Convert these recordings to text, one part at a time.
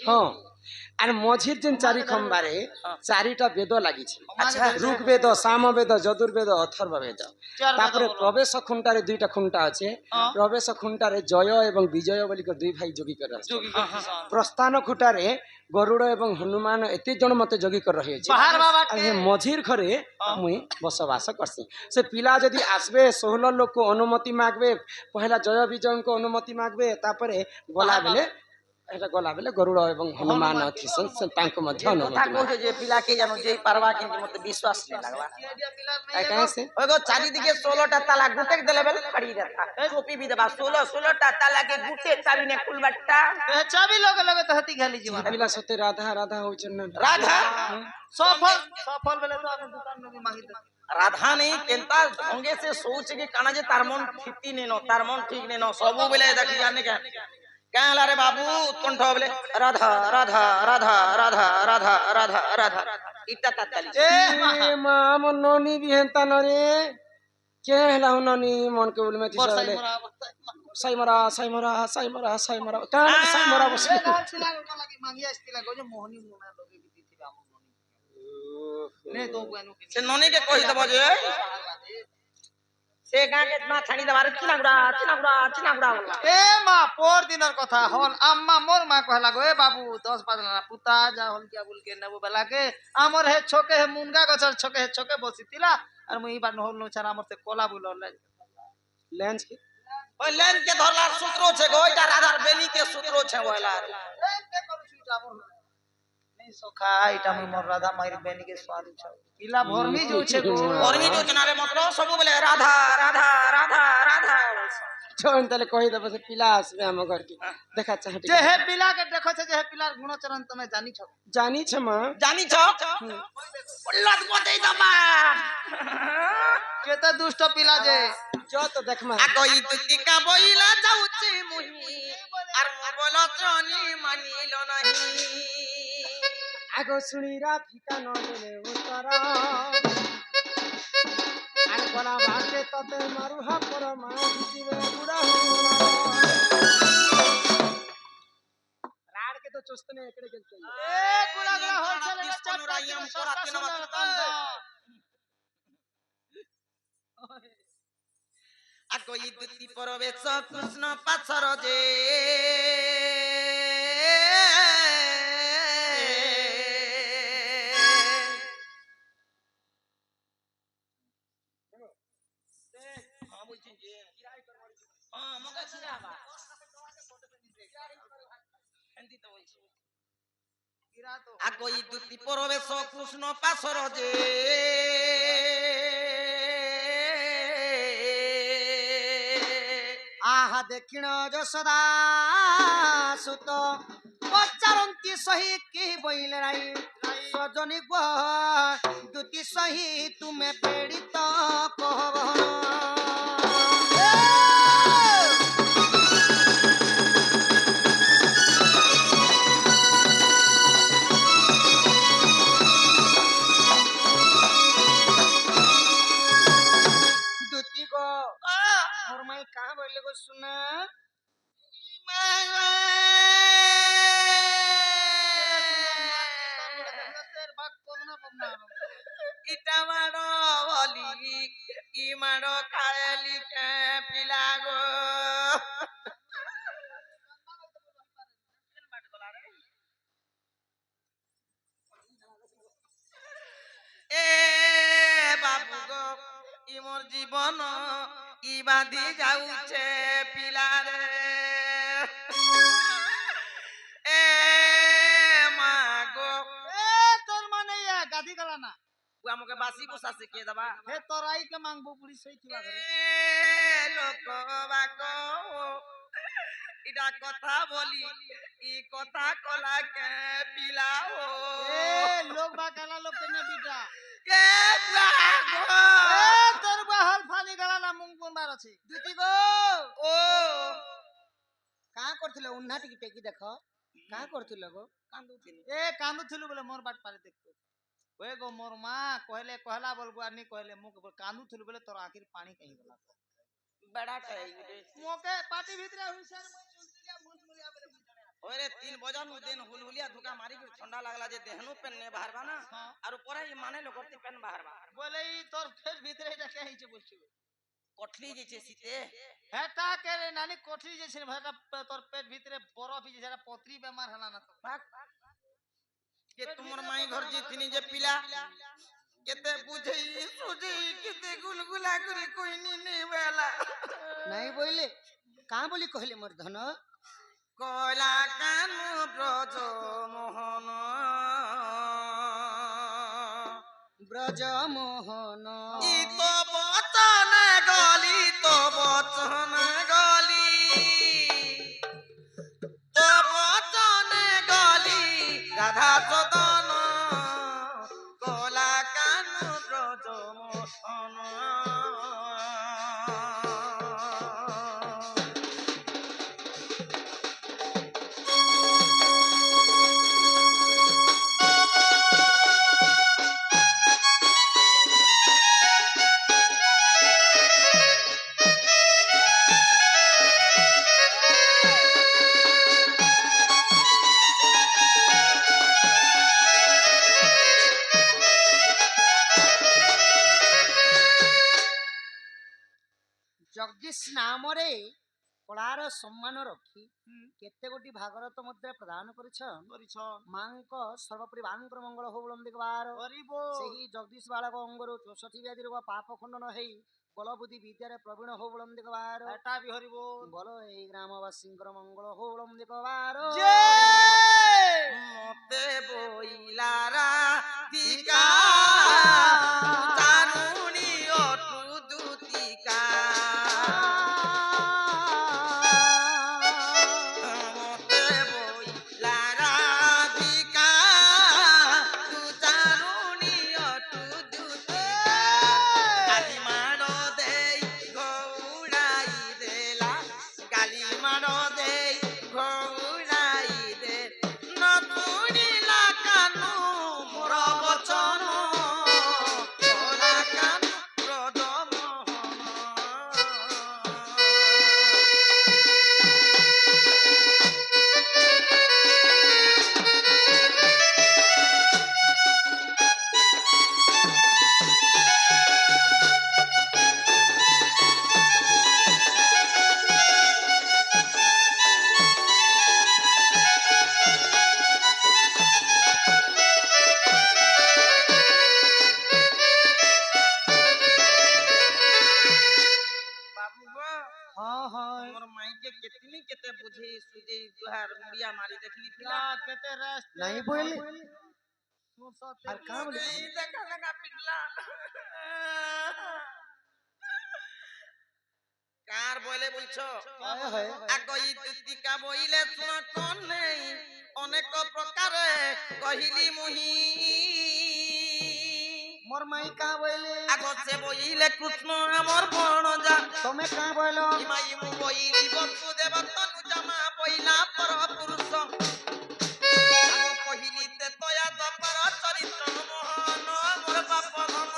ହଁ আর মঝির যেন চারি খম্বারে চারিটা বেদ লাগিছে ঋগ্বেদ সামবেদ যজুর্বেদ অথর্ববেদ তারপরে প্রবেশ খুঁটারে দুইটা খুঁটা আছে প্রবেশ খুঁটারে জয় এবং বিজয় বলি দুই ভাই যোগী করে আছে প্রস্থান খুঁটারে গরুড় এবং হনুমান এতে জন মতে যোগী করে রয়েছে মঝির ঘরে মুই বসবাস করছি সে পিলা যদি আসবে 16 লোক অনুমতি মাগবে পহলা জয় বিজয় অনুমতি মাগবে তারপরে গলা বেলে এটা গলা বেলে গরুড় এবং হনুমান অথিসন তাঙ্কু মধ্যে অনুমতি মাগবে যে পিলা কে জানো যে পারবা কিন্তু মতে বিশ্বাস নাই লাগবা कैसे ওগো চারিদিকে 16টা তালা গুটে দেলে বেলে ফাড়ি দেতা टोपी भी देबा 16টা তালা के गुटे चाबी ने खुलबट्टा चाबी लगे लगे तो हती खाली जीवन पिला सते राधा राधा होचन ना राधा सफल बेले तो आपने दुकान में भी मांगी राधा नहीं केनता ढंगे से सोच के काना जे तार मन ठीक नहीं नो तार मन ठीक नहीं नो सबु बेले देखि जाने के कहला रे बाबू उत्कंठ बोले राधा राधा राधा राधा राधा राधा राधा इटा ताली ए माम नोनी भी हेंता नरे के हला नोनी मन के बोल में तिसले साइमरा साइमरा साइमरा साइमरा का साइमरा बस मांगी आस्तिला गो जे मोहनी मुना लगे भी थी हम ने तो बहनों के से नोनी के कहि दबो जे से गां के ना छानी दबार चिनागुड़ा वाला ए मां पोर दिनर कथा हल अम्मा मोर मां कहला गो ए बाबू 10 पादला पुता जा हल क्या बोल के नबो बेला के हमर हे छोके हे मुनगा गछर छोके बसितिला और मुई बा नहल नो छरा हमर से कोला बुलल लेंस के ओय लेन के धरलार सूत्रो छे गो इटा राधार बेनी के सूत्रो छे होला के करू छुटा मोर नहीं सोखा इटा मोर राधा मारी बेनी के स्वाद छ पिला भरमी जो छे गो भरमी जो किनारे मतलब सब बोले राधा राधा राधा राधा जोन तले कहि दबो से पिला आसबे हम घर की देखा चाहती जे हे पिला के देखो छे जे हे पिलार गुणचरण तमे जानी छ मां जानी छ लत पतै दबा के त दुष्ट पिला जे जो तो देख मां আগই দুতিকা বইলা যাউছি মুহি আর মোবল ত্রনি মানিল নাহি আগো শুনি রাধিকা নলে উত্তরা আর গলা ভাতে ততে মারু হা পর মা দিবে বুড়া राड के तो चुस्त ने एकड़े गेलते ए गुला गुला होलसेल स्टार्ट रायम परातिन मत আগই দুতি পরবেশ কৃষ্ণ পাছর যে আগই দুতি পরবেশ কৃষ্ণ পাছর যে आहा दक्षिण यशोदा सुत पचारंती सही की बोइल राई सजनी गो दुति सही तुम्हें पीड़ित कहबहन दुति गो और मैं कहाँ बोले को सुना इटा मारो बोली ई मारो खाली के पिला गो ए बाबू गो ई मोर जीवन ई बांधी जाउछे पिला रे ए माँ गो ए तोर माने या गादी गला ना वो हमके बासी गुस्सा से के दबा हे तोराई के मांगबो पूरी सही किवा करे ए लोक बाको इडा कथा बोली ई कथा कला के पिलाओ ए लोग बा गला लोग के ने बिटा ए बागो ए तोर बा हल फानी गला ना मुंग बुंबार अछि दुति गो ओ का करथिले उन्नाटी की टेकी देखो का करथिले गो कांदुथिनी ए कांदुथिलु बोले मोर बाट पारे देखतो ओए गो मोर मां कहले कहला बोलबो आनी कहले मुक कांदुथिलु बोले तोर आखिर पानी कहीं गला बड़ा चाहिए मोके पाटी भीतर हुई सर मैं चुनतिलिया भूल मुलिया बोले ওরে 3 বজানো দিন হুলহুলিয়া ধুকা মারি করে ঠান্ডা লাগলা যে দেহনু পেন নে বাহারবা না হ্যাঁ। আর উপরে ই মানে লোকরতি পেন বাহারবা বলে এই তোর ফের ভিতরে এটা কে হইছে বলছি কটলি গেছে শীতে হেটা কে রে নানি কোঠরি যে ছিল ভাটা তোর পেট ভিতরে বরফ হইছে যেটা পত্রি বেমার হলা না তো ভাগ কে তোমার মাই ঘর যে তিনি যে পিলা কেতে বুঝেই সুঝেই কেতে গুলগুলা করে কইনি নে বেলা নাই বইলে কাঁ বলি কহিলে মোর ধন কয়লা কানু ব্রজ মোহন ব্রজ মোহন ই তো বচন গলি তো বচন গলি তো বচন গলি রাধা সদন কলা কানু ব্রজ মোহন ଜଗଦୀଶ ନାମରେ କଳାର ସମ୍ମାନ ରଖି କେତେ ଗୋଟି ଭାଗରତ ମଧ୍ୟ ପ୍ରଦାନ କରିଛନ୍ କରିଛ ମାଙ୍କ ସର୍ବପରି ମାଙ୍କର ମଙ୍ଗଳ ହଉ ବାର କରିବ ସେହି ଜଗଦୀଶ ବାଳକ ଅଙ୍ଗରୁ 64 ବ୍ୟାଧି ରୋଗ ପାପ ଖଣ୍ଡନ ହେଇ ବଳ ବୁଦ୍ଧି ବିଦ୍ୟାରେ ପ୍ରବୀଣ ହଉ ବାର ହେଟା ବି ହରିବ ବଲ ଏଇ ଗ୍ରାମବାସୀଙ୍କର ମଙ୍ଗଳ ହଉ ବାର মতে বইলা রাধিকা তারুণী অটু দুতিকা মতে বইলা রাধিকা তু তারুণী অটু দুতিকা গালি মাড় দেই গৌড়াই দেলা গালি মাড় দেই গৌড়াই দে নতুনিলা কানু মোর বচন কলা কানু ব্রজ বাবু গো ହଁ ହଁ মোর মাইকে কেতনি কেতে বুঝি সুজি দুহার মুড়িয়া মারি দেখলি পিলা ପିଲା କେତେ ରେଷ୍ଟ ନାହିଁ ବୋଇଲେ আর কাঁ বলি এই দেখা দেখা পিটলা কার বলে বলছো হয় হয় আগই দুতিকা বইলে শুন কোন নেই অনেক প্রকারে কহিলি মুহি মোর মাই কাঁ বইলে আগছে বইলে কৃষ্ণ আমার বণজা তুমি কাঁ বইল ইমাই মু বইলি বসুদেব তনু জামা বইলা পর পুরুষ আগ কহিলিতে তয়া দপর চরিত্র মোহন মোর বাপ ধন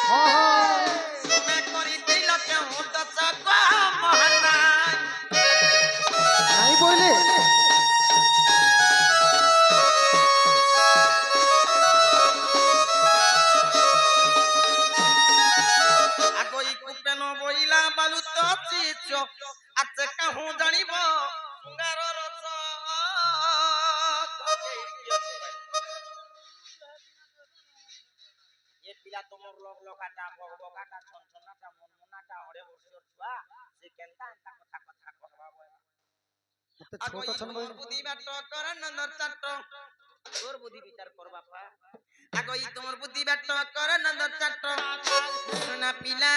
ହଁ ହଁ তুমি করি দিল কেউ দশ মহানা ନାହିଁ ବୋଇଲେ আগই কুপেন বইলা বালু তো চিচ আছে কাহু জানিব সুঙ্গার রস এ পিলা তোমার লকাটা বকাটা ছনছনাটা মনমনাটা অড়ে বছর ছুয়া সে কেনতা এন্তা কথা কথা কহবা বয় মতে আগই ছোট ছন তোমার বইলে বুদ্ধি বাট করে নন্দর চাট তোর বুদ্ধি বিচার কর বাপা আগই তোমার বুদ্ধি বাট করে নন্দর চাট সোনা পিলা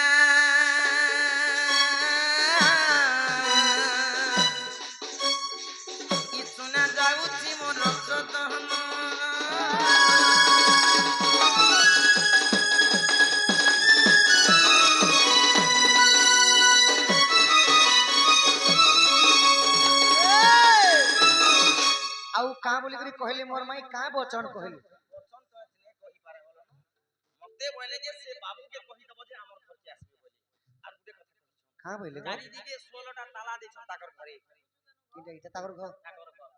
ই সোনা যাউছি মন সদহন ଆଉ କାଁ ବୋଲି କରି କହିଲେ ମୋର ମାଇ କାଁ ବଚନ କହିଲେ পছন্দ আছে কহি পারে বলো না মতে বলে যে সে বাবুকে কহি দেব যে আমার ঘরকে আসবে বলে আর গুটে কথা কইছো কাঁ বইলে চারিদিকে 16টা তালা দিছন তাকর ঘরে কিন্তু এটা তাকর ঘর তাকর ঘর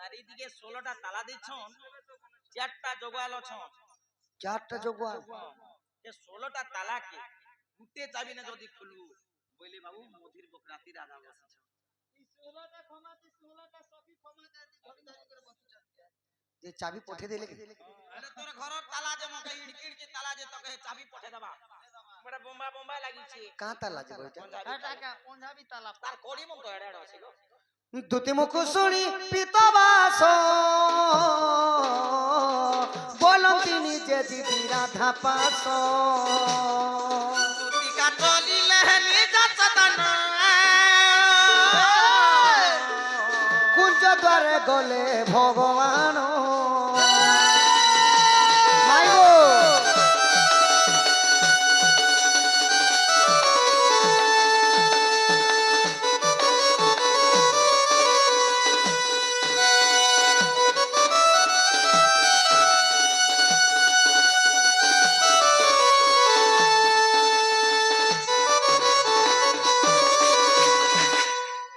চারিদিকে 16টা তালা দিছন, 4টা জোগাল অছন। 4টা জগুয়া এ 16টা তালাকে গুটে চাবি না যদি খুলবু বলে বাবু মধির বকরাতি রাজা বসেছে। যে চাবি পঠে দিলে কি? আরে তোর ঘরের তালা যে মকে ইড়কিড় যে তালা যে তোকে চাবি পঠে দেবা বড় বোম্বা বোম্বা লাগিছে। কাঁতা লাগে ওইটা। এটাকে পঞ্জাবি তালা তার কড়ি মন তো এড়ে এড়ে ছিল। দুতি মুখ শুনি পিতবাস বলম তিনি যে দিদি রাধা পাস তুতিকা চলিলে নিজ সদন কুঞ্জ দ্বারে গলে ভগবান